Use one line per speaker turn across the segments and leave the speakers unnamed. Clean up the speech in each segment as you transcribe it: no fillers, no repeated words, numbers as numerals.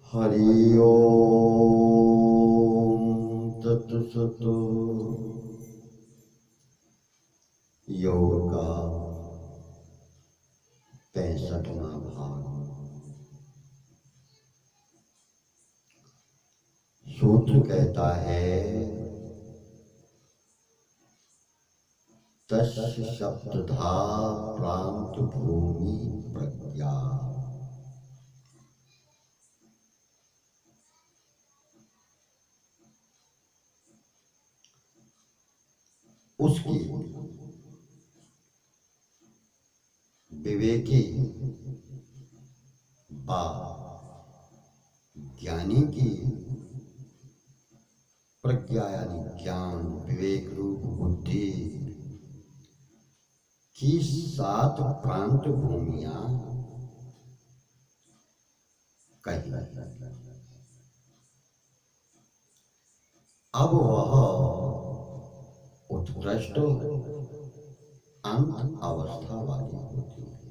हरि ओम तत्सत। योग का 65वां भाग। सूत्र कहता है तस्य सप्तधा प्रांत भूमि प्रज्ञा। उसकी विवेकी बा ज्ञानी की प्रज्ञा यानी ज्ञान विवेक रूप बुद्धि की 7 प्रांत भूमियां कही। अब वह उत्कृष्ट अंत अवस्था वाली होती है,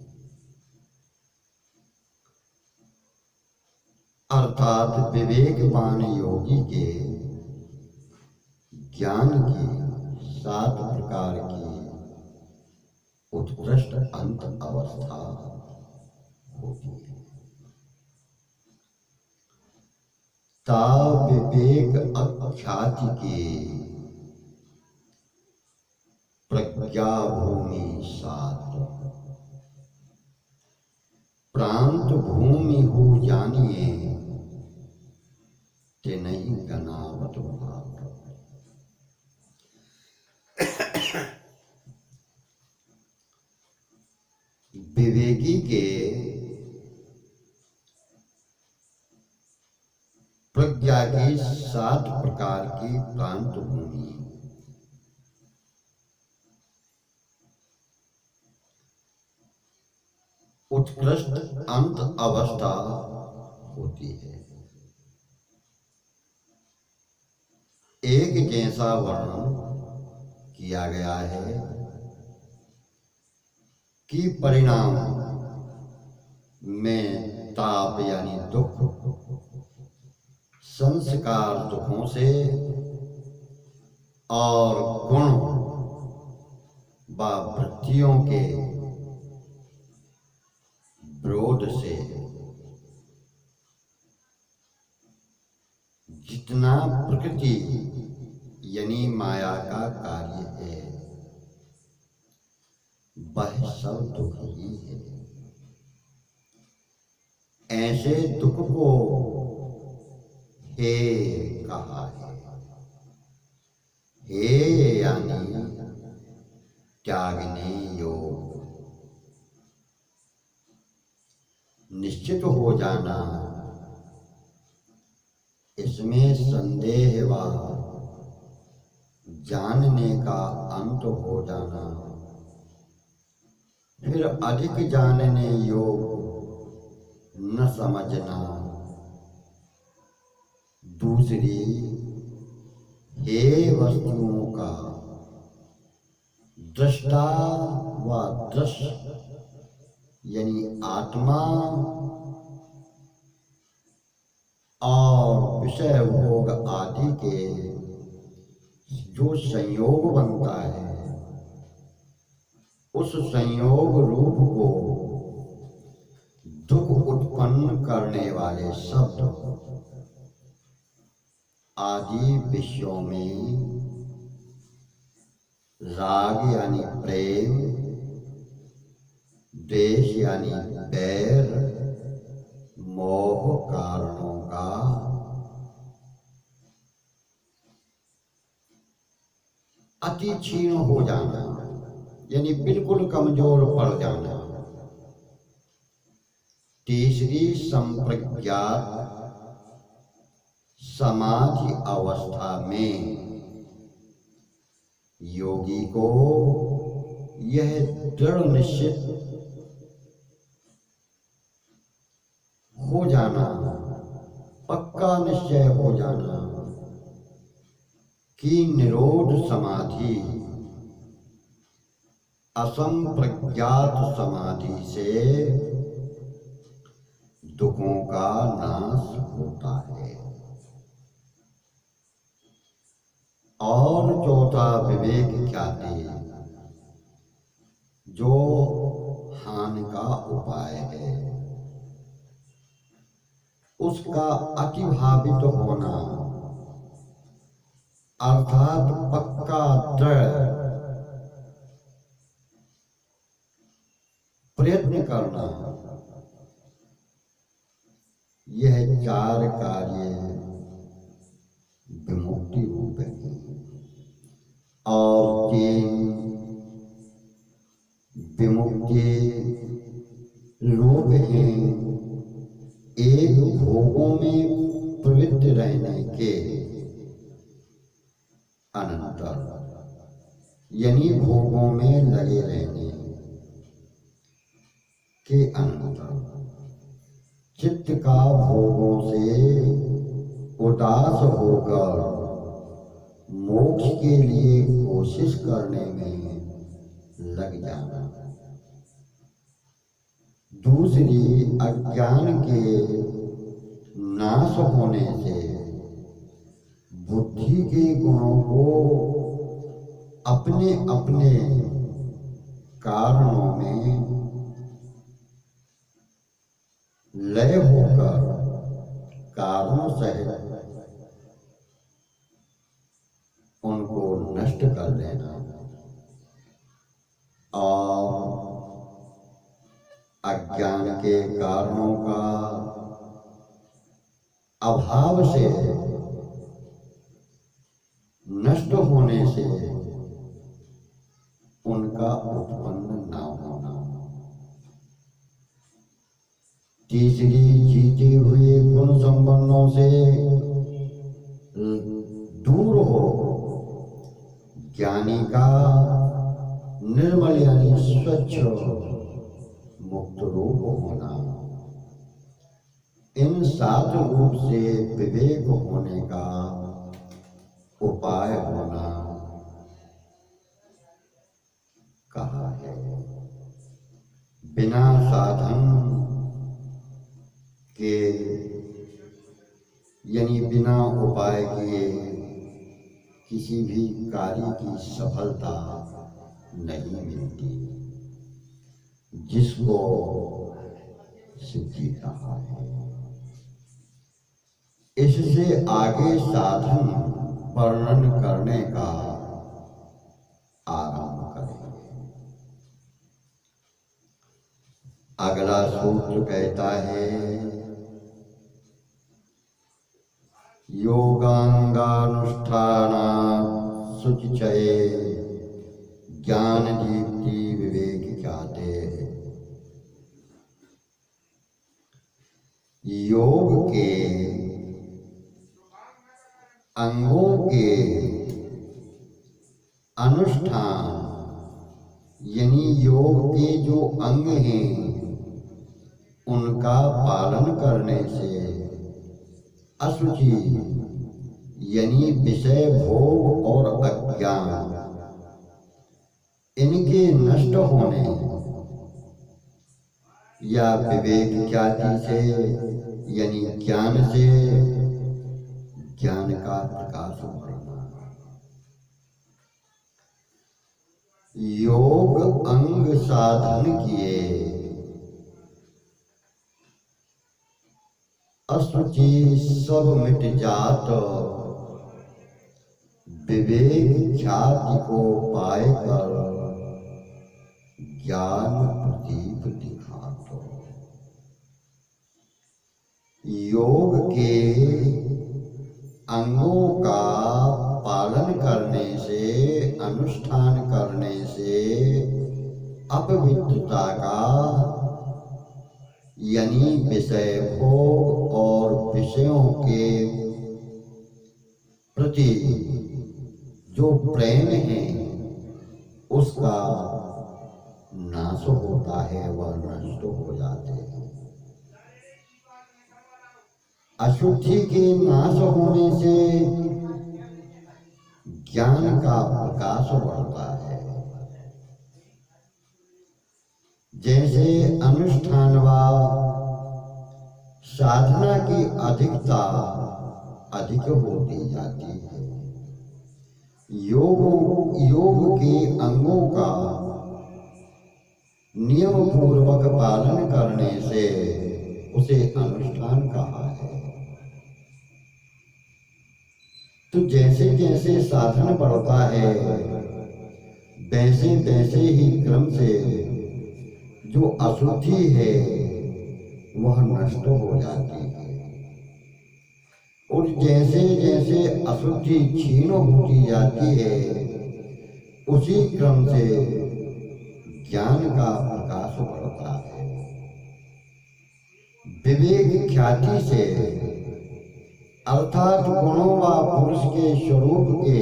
अर्थात विवेकवान योगी के ज्ञान की 7 प्रकार की उत्कृष्ट अंत अवस्था होती है। ता विवेक अख्याति की प्रज्ञा भूमि 7 प्रांत भूमि हो जानिए ते नहीं गनावत भाव। विवेकी के प्रज्ञा की 7 प्रकार की प्रांत भूमि उत्कृष्ट अंत अवस्था होती है। एक जैसा वर्णन किया गया है कि परिणाम में ताप यानी दुख, संस्कार दुखों से और गुण व वृत्तियों के विरोध से जितना प्रकृति यानी माया का कार्य है वह सब दुख ही है। ऐसे दुख को हे कहा है। हे यानी त्यागने योग, निश्चित हो जाना, इसमें संदेह व जानने का अंत हो जाना, फिर अधिक जानने योग न समझना, दूसरी हे वस्तुओं का दृष्टा व दृश्य यानी आत्मा और विषय भोग आदि के जो संयोग बनता है उस संयोग रूप को दुख उत्पन्न करने वाले शब्द आदि विषयों में राग यानी प्रेम, द्वेष यानी बैर, मोह कारणों का अति क्षीण हो जाना यानी बिल्कुल कमजोर पड़ जाना। तीसरी संप्रज्ञात समाधि अवस्था में योगी को यह दृढ़ निश्चित हो जाना, पक्का निश्चय हो जाना कि निरोध समाधि असंप्रज्ञात समाधि से दुखों का नाश हो और चौथा विवेक ख्याति, जो हानि का उपाय है, उसका अतिभावित होना अर्थात पक्का दृढ़ प्रयत्न करना, यह चार कार्य विमुक्ति रूप है। और तीन विमुक्ति रूप हैं, एक भोगों में प्रवृत्त रहने के अनंतर, यानी भोगों में लगे रहने के अनंतर चित्त का भोगों से उदास होकर मोक्ष के लिए कोशिश करने में लग जाना। दूसरी, अज्ञान के नाश होने से बुद्धि के गुणों को अपने अपने कारणों में लय होकर कारणों सहित उनको नष्ट कर देना। और अज्ञान के कारणों का अभाव से नष्ट होने से उनका उत्पन्न न होना। तीसरी, जीते हुए गुण संबंधों से दूर हो ज्ञानी का निर्मल यानी स्वच्छ मुक्त रूप होना। इन सात रूप से विवेक होने का उपाय होना कहा है। बिना साधन के यानी बिना उपाय किए किसी भी कार्य की सफलता नहीं मिलती, जिसको सिद्धि कहा है। इससे आगे साधन वर्णन करने का आरंभ करेंगे। अगला सूत्र कहता है, योगांगानुष्ठानात् शुचिचये ज्ञान दीप्ति विवेक ख्याते। योग के अंगों के अनुष्ठान यानी योग के जो अंग हैं उनका पालन करने से अशुचि यानी विषय भोग और अज्ञान इनके नष्ट होने या विवेक ख्याति से यानी ज्ञान से ज्ञान का प्रकाश बढ़ना। योग अंग साधन किए अशुचि सब मिट जात, विवेक ख्याति को पाएकर ज्ञान प्रदीप दिखात। योग के अंगों का पालन करने से, अनुष्ठान करने से अपवित्रता का यानी विषय भोग और विषयों के प्रति जो प्रेम है उसका नाश होता है, वह नष्ट हो जाते हैं। अशुद्धि के नाश होने से ज्ञान का प्रकाश बढ़ता है। जैसे अनुष्ठान व साधना की अधिकता अधिक होती जाती है, योग के अंगों का नियम पूर्वक पालन करने से उसे अनुष्ठान कहा है। तो जैसे जैसे साधन बढ़ता है वैसे वैसे ही क्रम से जो अशुद्धि है वह नष्ट हो जाती है, और जैसे जैसे अशुद्धि क्षीण होती जाती है उसी क्रम से ज्ञान का प्रकाश बढ़ता है। विवेक ख्याति से अर्थात गुणों व पुरुष के स्वरूप के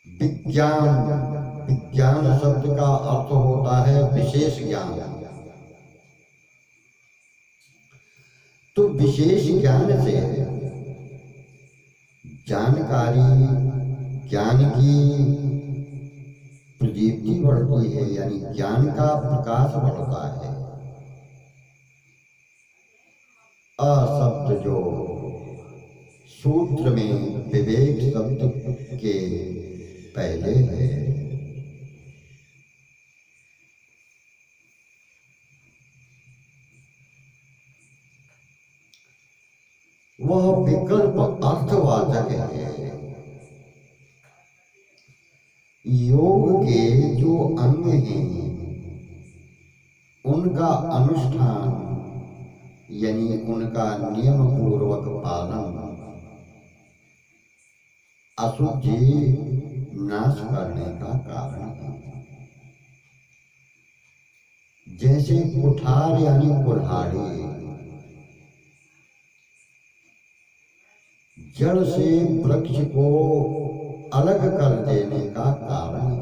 विज्ञान शब्द का अर्थ होता है विशेष ज्ञान। तो विशेष ज्ञान से जानकारी ज्ञान की प्रदीप्ति बढ़ती है, यानी ज्ञान का प्रकाश बढ़ता है। अशब्द जो सूत्र में विवेक शब्द के पहले है, वह विकल्प अर्थवाचक है। योग के जो अंग हैं उनका अनुष्ठान यानी उनका नियम पूर्वक पालन अशुद्धि नाश करने का कारण है। जैसे कुठार यानी कुल्हाड़ी जड़ से वृक्ष को अलग कर देने का कारण है,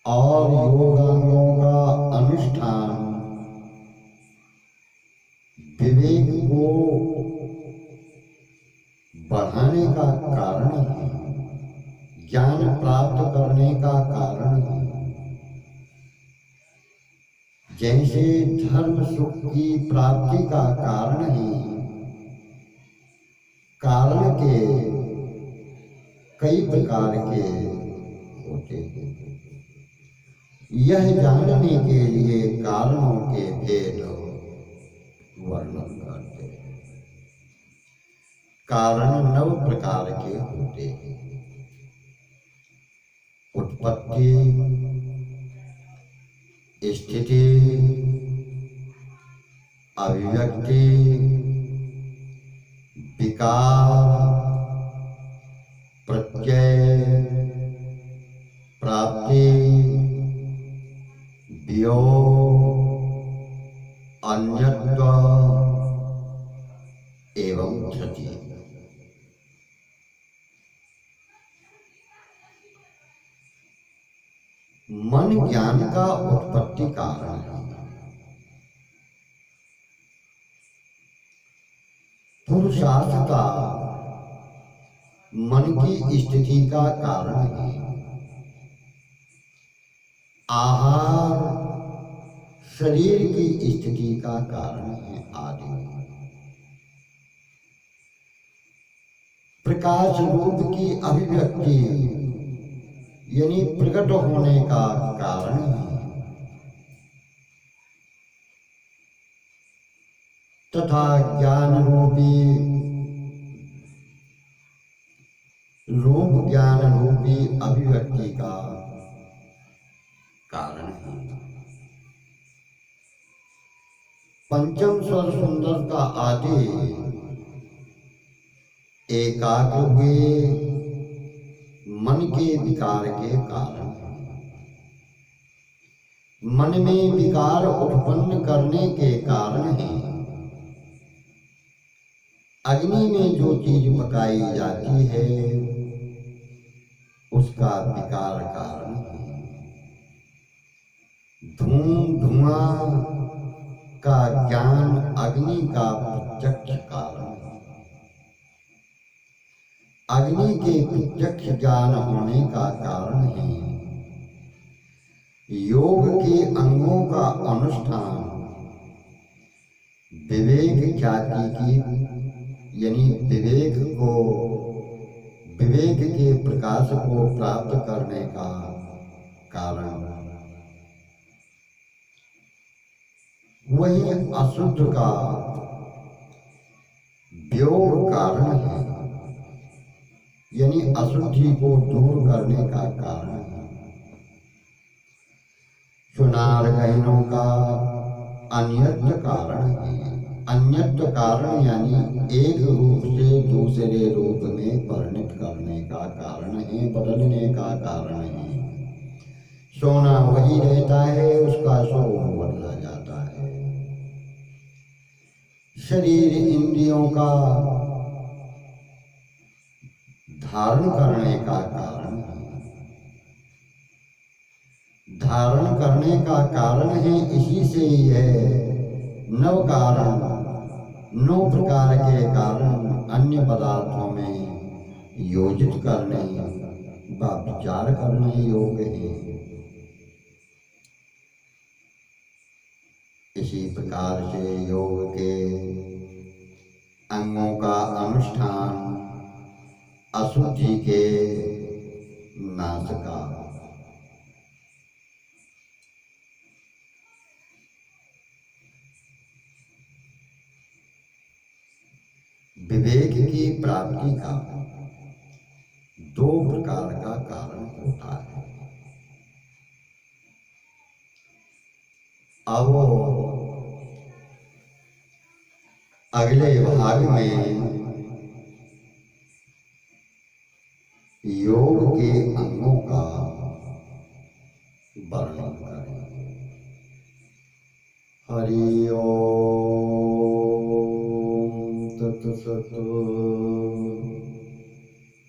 और योगांगों का अनुष्ठान विवेक को बढ़ाने का कारण है, ज्ञान प्राप्त करने का कारण है। जैसे धर्म सुख की प्राप्ति का कारण है, कारण के कई प्रकार के होते हैं। यह जानने के लिए कारणों के भेद वर्णन करते हैं। कारण 9 प्रकार के होते हैं। उत्पत्ति, स्थिति, अभिव्यक्ति, विकार, प्रत्यय, प्राप्ति, वियोग, अन्यत्व एवं धृति। मन ज्ञान का उत्पत्ति कारण है। पुरुषार्थता मन की स्थिति का कारण है। आहार शरीर की स्थिति का कारण है आदि। प्रकाश रूप की अभिव्यक्ति यानी प्रकट होने का कारण है। तथा ज्ञान रूपी रूप ज्ञान रूपी अभिव्यक्ति का कारण है। पंचम स्वर सुंदरता आदि एकाग्र हुए मन के विकार के कारण है। मन में विकार उत्पन्न करने के कारण है। अग्नि में जो चीज पकाई जाती है उसका विकार कारण है। धुआं का ज्ञान अग्नि का प्रत्यक्ष कारण है। अग्नि के प्रत्यक्ष ज्ञान होने का कारण है। योग के अंगों का अनुष्ठान विवेक ख्याति की यानी विवेक के प्रकाश को प्राप्त करने का कारण, वही अशुद्ध का वियोग कारण है, यानी अशुद्धि को दूर करने का कारण है। सुनार गहनों का अन्यत्र कारण है। अन्यत्र कारण यानी एक रूप से दूसरे रूप में परिणत करने का कारण है, बदलने का कारण है। सोना वही रहता है, उसका स्वरूप बदला जाता है। शरीर इंद्रियों का धारण करने का कारण है। धारण करने का कारण है, इसी से ही है नव कारण, नौ प्रकार के कारण अन्य पदार्थों में योजित करने व विचार करने योग्य है। इसी प्रकार से योग के अंगों का अनुष्ठान अशुद्धि के नाश का, विवेक की प्राप्ति का दो प्रकार का कारण होता है। अब अगले भाग में योग के अंगों का वर्णन करेंगे। हरि ओम तत्सत।